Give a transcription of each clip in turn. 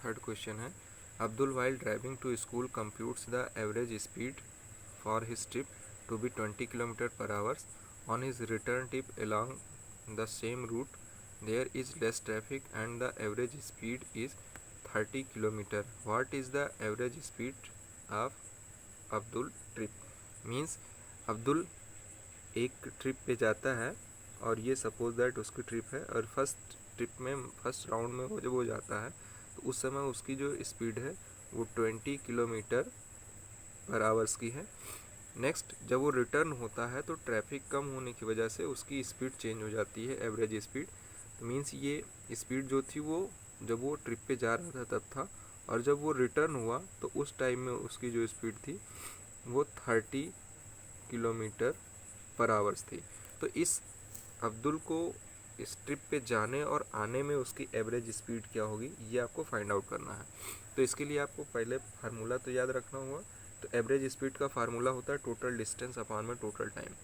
Third question है, Abdul while driving to school computes the average speed for his trip to be 20 kilometre per hours on his return trip along the same route there is less traffic and the average speed is 30 kilometre. What is the average speed of Abdul trip? Means Abdul एक trip पे जाता है और ये suppose that उसकी trip है और first round में वो जब वो जाता है तो उस समय उसकी जो स्पीड है वो 20 किलोमीटर पर आवर्स की है. नेक्स्ट जब वो रिटर्न होता है तो ट्रैफिक कम होने की वजह से उसकी स्पीड चेंज हो जाती है, एवरेज स्पीड. तो मीन्स ये स्पीड जो थी वो जब वो ट्रिप पे जा रहा था तब था, और जब वो रिटर्न हुआ तो उस टाइम में उसकी जो स्पीड थी वो 30 किलोमीटर पर आवर्स थी. तो इस अब्दुल को इस ट्रिप पे जाने और आने में उसकी एवरेज स्पीड क्या होगी ये आपको फाइंड आउट करना है. तो इसके लिए आपको पहले फार्मूला तो याद रखना होगा. तो एवरेज स्पीड का फार्मूला होता है टोटल डिस्टेंस अपॉन में टोटल टाइम.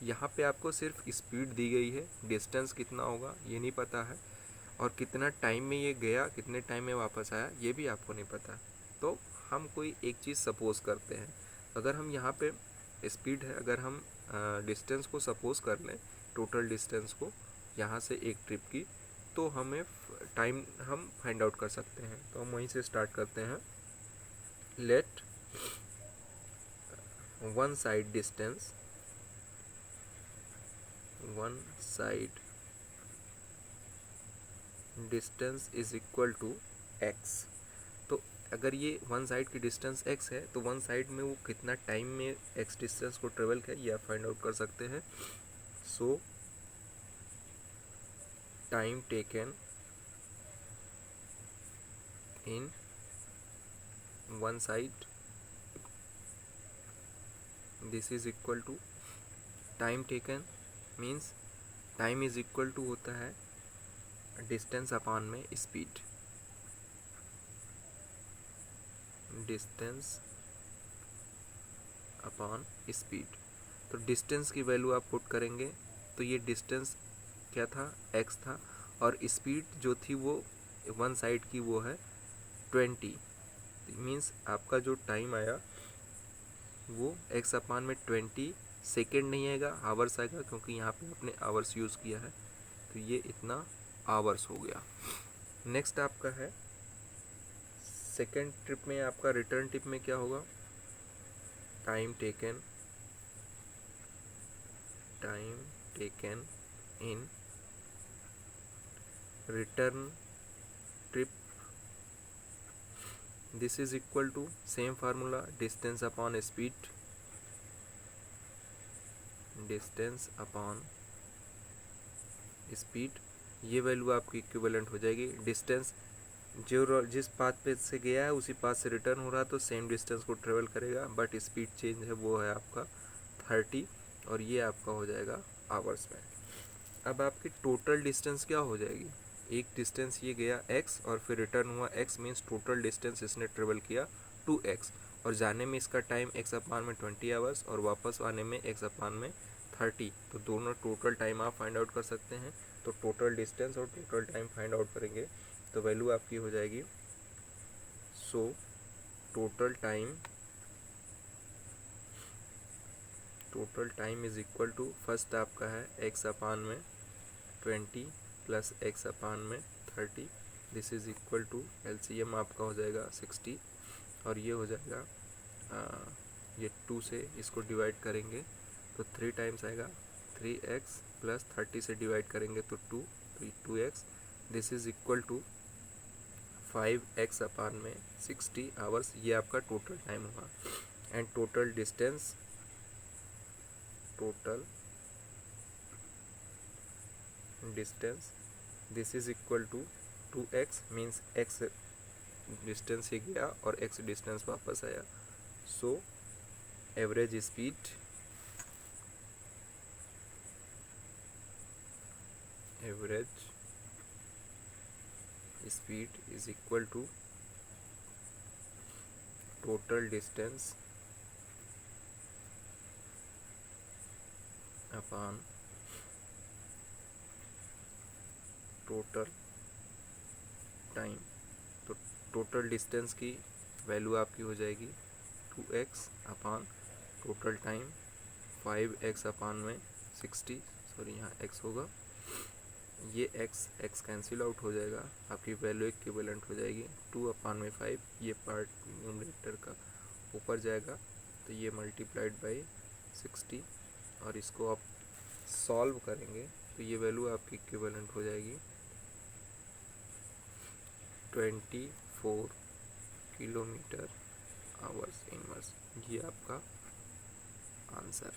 यहाँ पे आपको सिर्फ स्पीड दी गई है, डिस्टेंस कितना होगा ये नहीं पता है, और कितना टाइम में ये गया कितने टाइम में वापस आया ये भी आपको नहीं पता. तो हम कोई एक चीज़ सपोज़ करते हैं. अगर हम यहाँ पे स्पीड है, अगर हम डिस्टेंस को सपोज़ कर लें, टोटल डिस्टेंस को यहाँ से एक ट्रिप की, तो हमें टाइम हम फाइंड आउट कर सकते हैं. तो हम वहीं से स्टार्ट करते हैं. Let one side distance is equal to x. तो अगर ये वन साइड की डिस्टेंस x है तो वन साइड में वो कितना टाइम में x डिस्टेंस को ट्रेवल किया ये आप फाइंड आउट कर सकते हैं. So time taken in one side, this is equal to time taken means time is equal to होता है डिस्टेंस अपॉन में स्पीड. Distance upon speed. तो डिस्टेंस की वैल्यू आप पुट करेंगे तो ये डिस्टेंस क्या था, x था, और स्पीड जो थी वो वन साइड की वो है 20. मीन्स आपका जो टाइम आया वो x अपान में 20 सेकेंड नहीं आएगा, आवर्स आएगा, क्योंकि यहाँ पे आपने आवर्स यूज़ किया है. तो ये इतना आवर्स हो गया. नेक्स्ट आपका है सेकेंड ट्रिप में, आपका रिटर्न ट्रिप में क्या होगा, time taken in return trip, this is equal to same formula distance upon speed. Distance upon speed ये वैल्यू आपकी इक्विवेलेंट हो जाएगी. डिस्टेंस जो जिस पाथ पे से गया है उसी पाथ से रिटर्न हो रहा है तो सेम डिस्टेंस को ट्रेवल करेगा, बट स्पीड चेंज है वो है आपका 30, और ये आपका हो जाएगा आवर्स में. अब आपकी टोटल डिस्टेंस क्या हो जाएगी, एक डिस्टेंस ये गया x और फिर रिटर्न हुआ x, मीन्स टोटल डिस्टेंस इसने ट्रेवल किया 2x, और जाने में इसका टाइम x अपान में 20 आवर्स और वापस आने में x अपान में 30. तो दोनों टोटल टाइम आप फाइंड आउट कर सकते हैं. तो टोटल डिस्टेंस और टोटल टाइम फाइंड आउट करेंगे तो वैल्यू आपकी हो जाएगी. So total time is equal to, first आपका है x अपान में 20 प्लस x अपान में 30, this is equal to LCM आपका हो जाएगा 60, और ये हो जाएगा ये 2 से इसको डिवाइड करेंगे तो 3 टाइम्स आएगा, 3x प्लस 30 से डिवाइड करेंगे तो 2, तो 2x, this is equal to 5x upon में 60 आवर्स. ये आपका टोटल टाइम होगा. And total distance this is equal to 2x, means x distance ही गया और x डिस्टेंस वापस आया. So average speed is equal to total distance upon total time. तो टोटल डिस्टेंस की वैल्यू आपकी हो जाएगी 2x अपान टोटल टाइम 5x अपान में 60, सॉरी यहाँ x होगा, ये x कैंसिल आउट हो जाएगा, आपकी वैल्यू इक्विवेलेंट हो जाएगी 2 अपान में 5, ये पार्ट न्यूमरेटर का ऊपर जाएगा तो ये मल्टीप्लाइड बाई 60, और इसको आप सॉल्व करेंगे तो ये वैल्यू आपकी इक्विवेलेंट हो जाएगी 24 किलोमीटर आवर्स इनवर्स। ये आपका आंसर।